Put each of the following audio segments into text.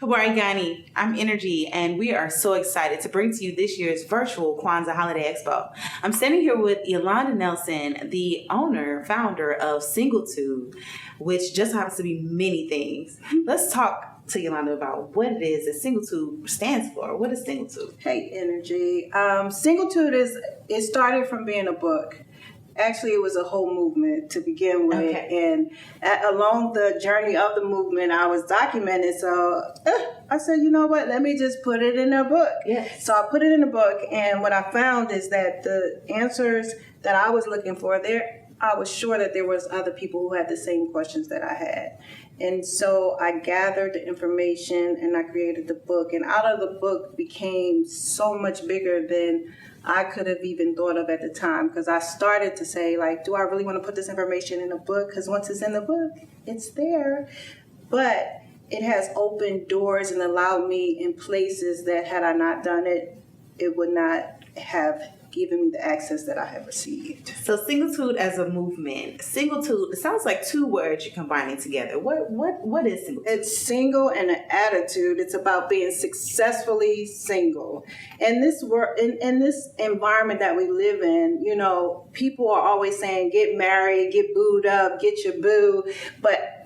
Habarigani, I'm Energy, and we are so excited to bring to you this year's virtual Kwanzaa Holiday Expo. I'm standing here with Yolanda Nelson, the founder of Singletude, which just happens to be many things. Let's talk to Yolanda about what it is that Singletude stands for. What is Singletude? Hey, Energy. Singletude it started from being a book. Actually, it was a whole movement to begin with. Okay. And along the journey of the movement, I was documenting. So I said, you know what? Let me just put it in a book. Yes. So I put it in a book. And what I found is that the answers that I was looking for there, I was sure that there was other people who had the same questions that I had. And so I gathered the information and I created the book. And out of the book became so much bigger than I could have even thought of at the time, because I started to say, like, do I really want to put this information in a book? Because once it's in the book, it's there. But it has opened doors and allowed me in places that had I not done it, it would not have given me the access that I have received. So Singletude as a movement. Singletude, it sounds like two words you're combining together. What is Singletude? It's single and an attitude. It's about being successfully single. And this in this environment that we live in, you know, people are always saying get married, get booed up, get your boo. But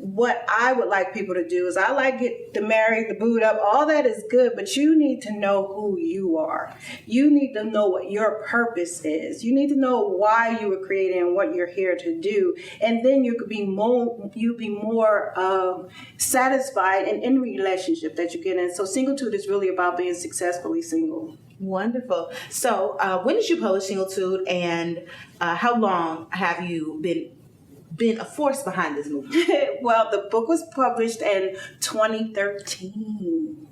what I would like people to do is I like get the married, the booed up, all that is good, but you need to know who you are. You need to know what your purpose is. You need to know why you were created and what you're here to do. And then you could be more satisfied and in relationship that you get in. So Singletude is really about being successfully single. Wonderful. So when did you publish Singletude, and how long have you been a force behind this movement? Well, the book was published in 2013.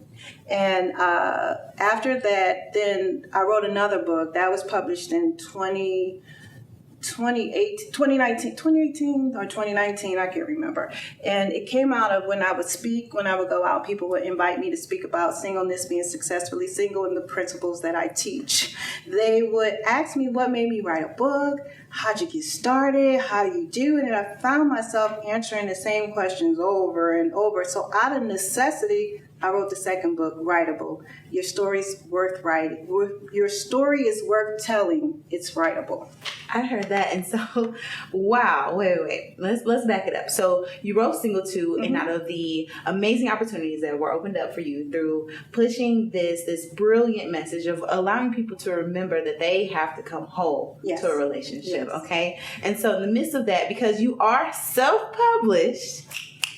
And after that, then I wrote another book that was published in 2018 or 2019, I can't remember. And it came out of when I would speak, when I would go out, people would invite me to speak about singleness, being successfully single, and the principles that I teach. They would ask me what made me write a book, how'd you get started, how do you do it? And I found myself answering the same questions over and over. So out of necessity, I wrote the second book, Writable. Your story's worth writing. Your story is worth telling. It's writable. I heard that, and so, wow. Wait. Let's back it up. So you wrote Singletude, and out of the amazing opportunities that were opened up for you through pushing this brilliant message of allowing people to remember that they have to come whole to a relationship. Yes. Okay, and so in the midst of that, because you are self-published.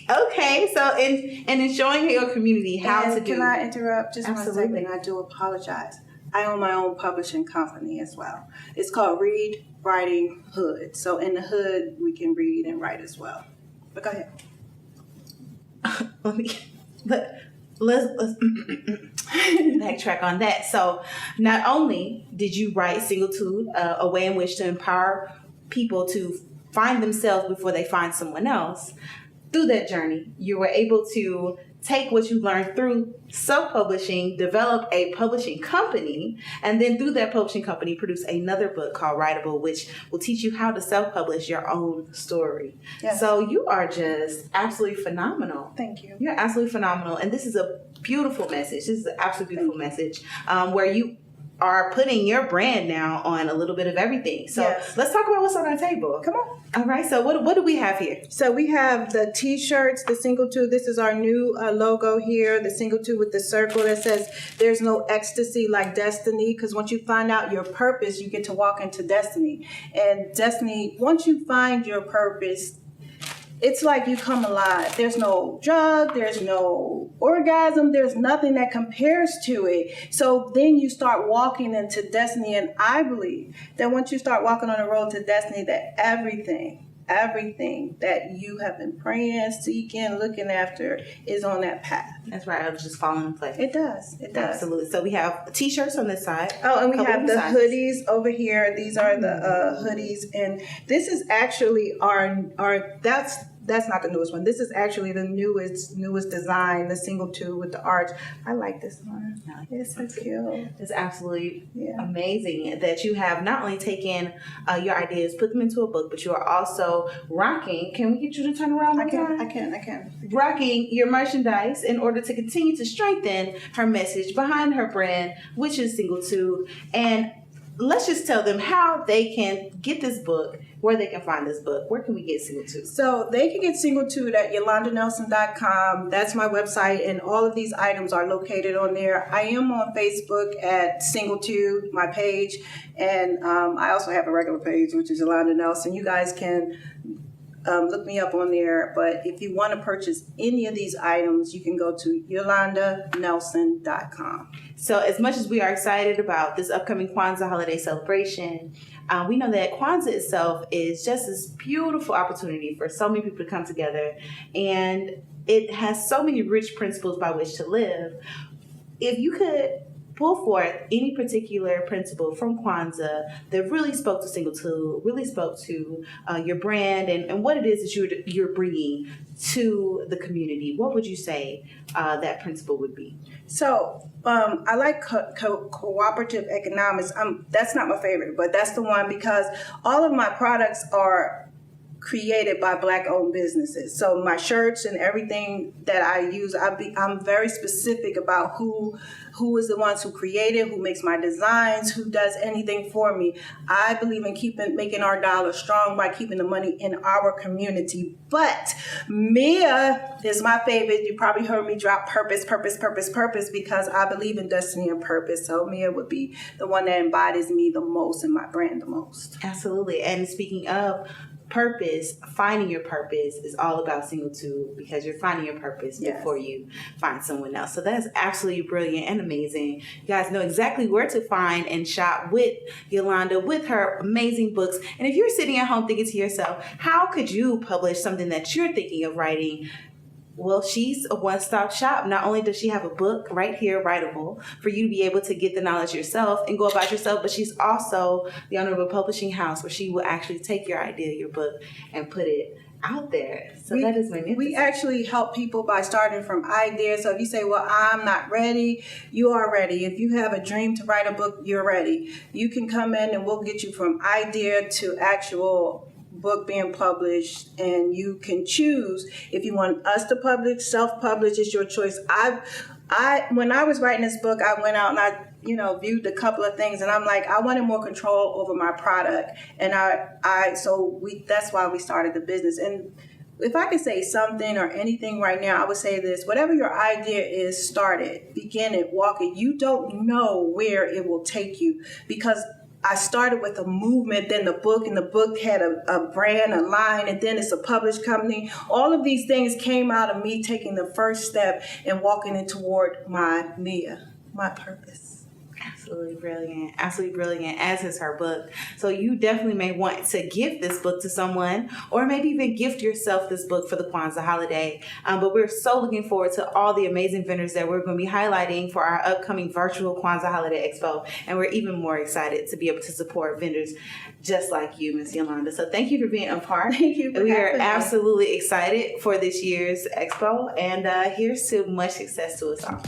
Okay, so and in showing your community how to do. Can I interrupt just Absolutely. 1 second? I do apologize. I own my own publishing company as well. It's called Read, Writing, Hood. So in the hood, we can read and write as well. But go ahead. Let's backtrack on that. So not only did you write Singletude, a way in which to empower people to find themselves before they find someone else, through that journey, you were able to take what you learned through self-publishing, develop a publishing company, and then through that publishing company, produce another book called Writable, which will teach you how to self-publish your own story. Yes. So you are just absolutely phenomenal. Thank you. You're absolutely phenomenal. And this is a beautiful message. This is an absolutely beautiful message where you are putting your brand now on a little bit of everything. So let's talk about what's on our table. Come on. All right. So what do we have here? So we have the T-shirts, the Singletude. This is our new logo here, the Singletude with the circle that says there's no ecstasy like destiny, because once you find out your purpose, you get to walk into destiny. And destiny, once you find your purpose, it's like you come alive. There's no drug, there's no orgasm, there's nothing that compares to it. So then you start walking into destiny. And I believe that once you start walking on the road to destiny, that everything that you have been praying, seeking, looking after is on that path. That's right. I was just falling in place. It does. Absolutely. So we have T-shirts on this side. Oh, and we have the hoodies over here. These are the hoodies. And this is actually our that's not the newest one. This is actually the newest design, the Singletude with the arch. I like this one. It's so cute. It's absolutely amazing that you have not only taken your ideas, put them into a book, but you are also rocking. Can we get you to turn around? I can. Rocking your merchandise in order to continue to strengthen her message behind her brand, which is Singletude. And let's just tell them how they can get this book, where they can find this book. Where can we get Singletude? So they can get Singletude at yolandanelson.com. That's my website, and all of these items are located on there. I am on Facebook at Singletude, my page, and I also have a regular page, which is Yolanda Nelson. You guys can look me up on there, but if you want to purchase any of these items, you can go to yolandanelson.com. So as much as we are excited about this upcoming Kwanzaa holiday celebration, we know that Kwanzaa itself is just this beautiful opportunity for so many people to come together, and it has so many rich principles by which to live. If you could pull forth any particular principle from Kwanzaa that really spoke to Singletude, really spoke to your brand and what it is that you're bringing to the community, what would you say that principle would be? So I like cooperative economics. That's not my favorite, but that's the one because all of my products are created by Black-owned businesses. So my shirts and everything that I use, I'm very specific about who is the ones who created, who makes my designs, who does anything for me. I believe in making our dollar strong by keeping the money in our community. But Mia is my favorite. You probably heard me drop purpose, because I believe in destiny and purpose. So Mia would be the one that embodies me the most and my brand the most. Absolutely. And speaking of purpose, finding your purpose is all about Singletude, because you're finding your purpose before you find someone else. So that's absolutely brilliant and amazing. You guys know exactly where to find and shop with Yolanda, with her amazing books. And if you're sitting at home thinking to yourself, how could you publish something that you're thinking of writing? Well, she's a one-stop shop. Not only does she have a book right here, writable, for you to be able to get the knowledge yourself and go about yourself, but she's also the owner of a publishing house where she will actually take your idea, your book, and put it out there. So that is magnificent. We actually help people by starting from ideas. So if you say, well, I'm not ready, you are ready. If you have a dream to write a book, you're ready. You can come in and we'll get you from idea to actual book being published, and you can choose if you want us to publish, self-publish is your choice. When I was writing this book, I went out and I viewed a couple of things, and I'm like, I wanted more control over my product, and that's why we started the business. And if I could say something or anything right now, I would say this: whatever your idea is, start it, begin it, walk it. You don't know where it will take you, because I started with a movement, then the book, and the book had a brand, a line, and then it's a published company. All of these things came out of me taking the first step and walking it toward my Mia, my purpose. Absolutely brilliant, as is her book. So you definitely may want to gift this book to someone, or maybe even gift yourself this book for the Kwanzaa holiday. But we're so looking forward to all the amazing vendors that we're going to be highlighting for our upcoming virtual Kwanzaa Holiday Expo. And we're even more excited to be able to support vendors just like you, Miss Yolanda. So thank you for being a part. Thank you. We are absolutely excited for this year's Expo, and here's to much success to us all.